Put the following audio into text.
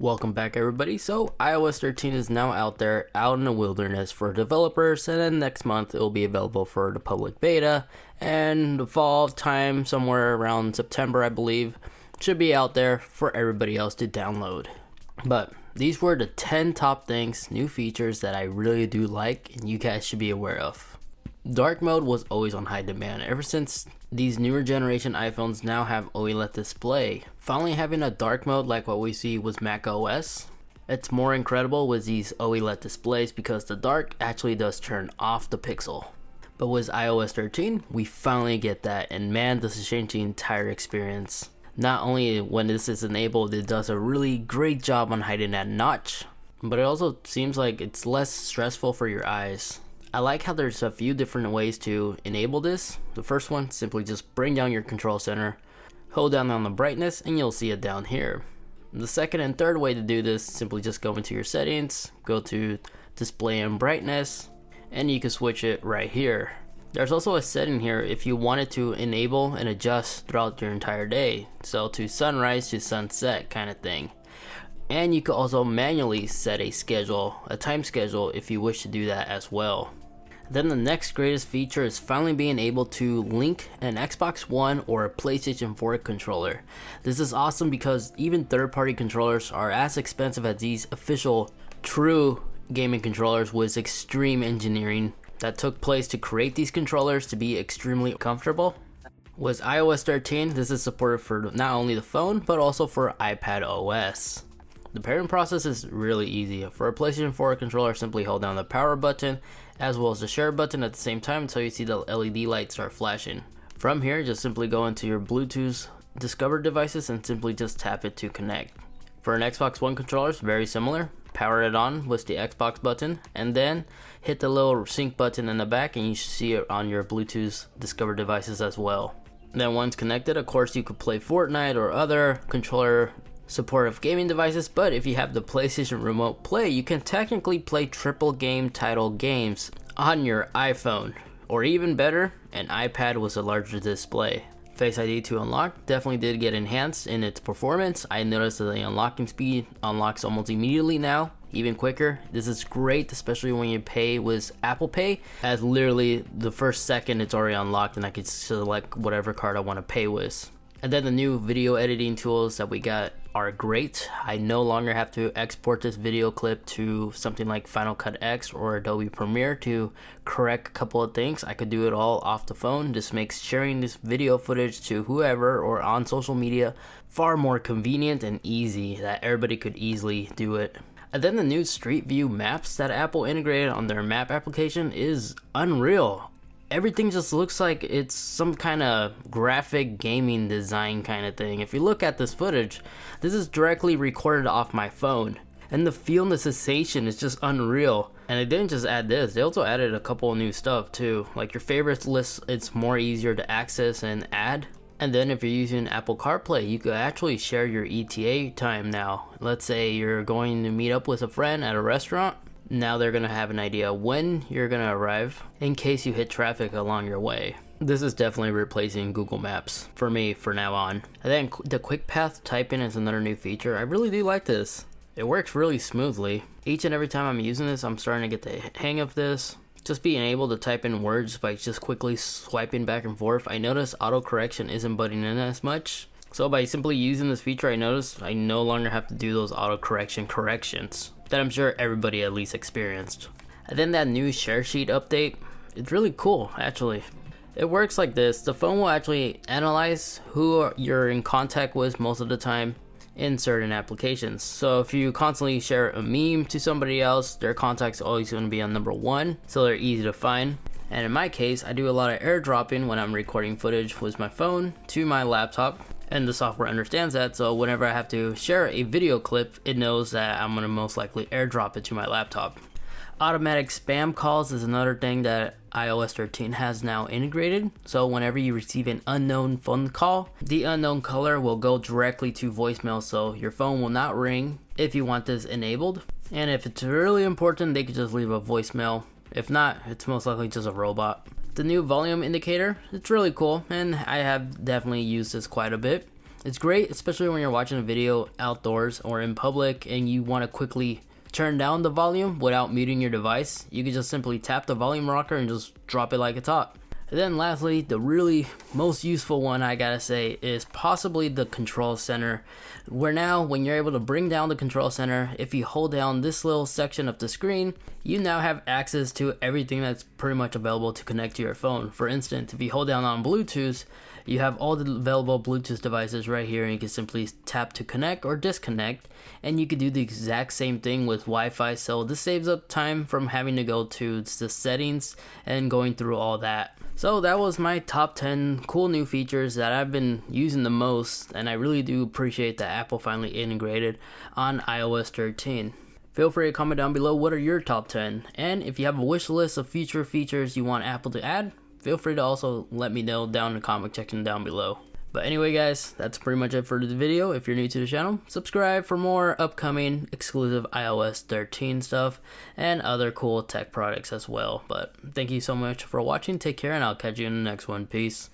Welcome back everybody. So iOS 13 is now out there, out in the wilderness for developers, and then next month it will be available for the public beta, and the fall time, somewhere around September I believe, should be out there for everybody else to download. But these were the 10 top things, new features that I really do like and you guys should be aware of. Dark mode was always on high demand ever since these newer generation iPhones now have OLED display. Finally having a dark mode like what we see with Mac OS, it's more incredible with these OLED displays because the dark actually does turn off the pixel. But with iOS 13, we finally get that, and man, this has changed the entire experience. Not only when this is enabled, it does a really great job on hiding that notch, but it also seems like it's less stressful for your eyes. I like how there's a few different ways to enable this. The first one, simply just bring down your control center, hold down on the brightness, and you'll see it down here. The second and third way to do this, simply just go into your settings, go to display and brightness, and you can switch it right here. There's also a setting here if you wanted to enable and adjust throughout your entire day, so to sunrise to sunset kind of thing. And you can also manually set a schedule, a time schedule, if you wish to do that as well. Then the next greatest feature is finally being able to link an Xbox One or a PlayStation 4 controller. This is awesome because even third-party controllers are as expensive as these official, true gaming controllers with extreme engineering that took place to create these controllers to be extremely comfortable. With iOS 13, this is supported for not only the phone, but also for iPad OS. The pairing process is really easy. For a PlayStation 4 controller, simply hold down the power button as well as the share button at the same time until you see the LED light start flashing. From here, just simply go into your Bluetooth discovered devices and simply just tap it to connect. For an Xbox One controller, it's very similar. Power it on with the Xbox button and then hit the little sync button in the back and you should see it on your Bluetooth discovered devices as well. Then once connected, of course you could play Fortnite or other controller supportive gaming devices, but if you have the PlayStation Remote Play, you can technically play triple game title games on your iPhone, or even better, an iPad with a larger display. Face ID to unlock definitely did get enhanced in its performance. I noticed that the unlocking speed unlocks almost immediately now, even quicker. This is great, especially when you pay with Apple Pay, as literally the first second it's already unlocked and I can select whatever card I want to pay with. And then the new video editing tools that we got are great. I no longer have to export this video clip to something like Final Cut X or Adobe Premiere to correct a couple of things. I could do it all off the phone. This makes sharing this video footage to whoever or on social media far more convenient and easy, that everybody could easily do it. And then the new Street View maps that Apple integrated on their map application is unreal. Everything just looks like it's some kind of graphic gaming design kind of thing. If you look at this footage, this is directly recorded off my phone. And the feel and the sensation is just unreal. And they didn't just add this, they also added a couple of new stuff too. Like your favorites list, it's more easier to access and add. And then if you're using Apple CarPlay, you could actually share your ETA time now. Let's say you're going to meet up with a friend at a restaurant. Now they're gonna have an idea when you're gonna arrive in case you hit traffic along your way. This is definitely replacing Google Maps for me for now on. And then the quick path typing is another new feature. I really do like this. It works really smoothly. Each and every time I'm using this, I'm starting to get the hang of this. Just being able to type in words by just quickly swiping back and forth. I notice autocorrection isn't butting in as much. So by simply using this feature, I noticed I no longer have to do those autocorrection corrections that I'm sure everybody at least experienced. And then that new share sheet update, it's really cool actually. It works like this: the phone will actually analyze who you're in contact with most of the time in certain applications. So if you constantly share a meme to somebody else, their contact's always going to be on number 1, so they're easy to find. And in my case, I do a lot of airdropping when I'm recording footage with my phone to my laptop. And the software understands that, so whenever I have to share a video clip, it knows that I'm going to most likely airdrop it to my laptop. Automatic spam calls is another thing that iOS 13 has now integrated. So whenever you receive an unknown phone call, the unknown caller will go directly to voicemail, so your phone will not ring if you want this enabled. And if it's really important, they could just leave a voicemail. If not, it's most likely just a robot. The new volume indicator, it's really cool, and I have definitely used this quite a bit. It's great, especially when you're watching a video outdoors or in public and you want to quickly turn down the volume without muting your device. You can just simply tap the volume rocker and just drop it like it's hot. And then lastly, the really most useful one I gotta say is possibly the control center, where now when you're able to bring down the control center, if you hold down this little section of the screen, you now have access to everything that's pretty much available to connect to your phone. For instance, if you hold down on Bluetooth, you have all the available Bluetooth devices right here, and you can simply tap to connect or disconnect, and you could do the exact same thing with Wi-Fi. So this saves up time from having to go to the settings and going through all that. So that was my top 10 cool new features that I've been using the most, and I really do appreciate that Apple finally integrated on iOS 13. Feel free to comment down below what are your top 10, and if you have a wish list of future features you want Apple to add, feel free to also let me know down in the comment section down below. But anyway guys, that's pretty much it for the video. If you're new to the channel, subscribe for more upcoming exclusive iOS 13 stuff and other cool tech products as well. But thank you so much for watching, take care, and I'll catch you in the next one. Peace.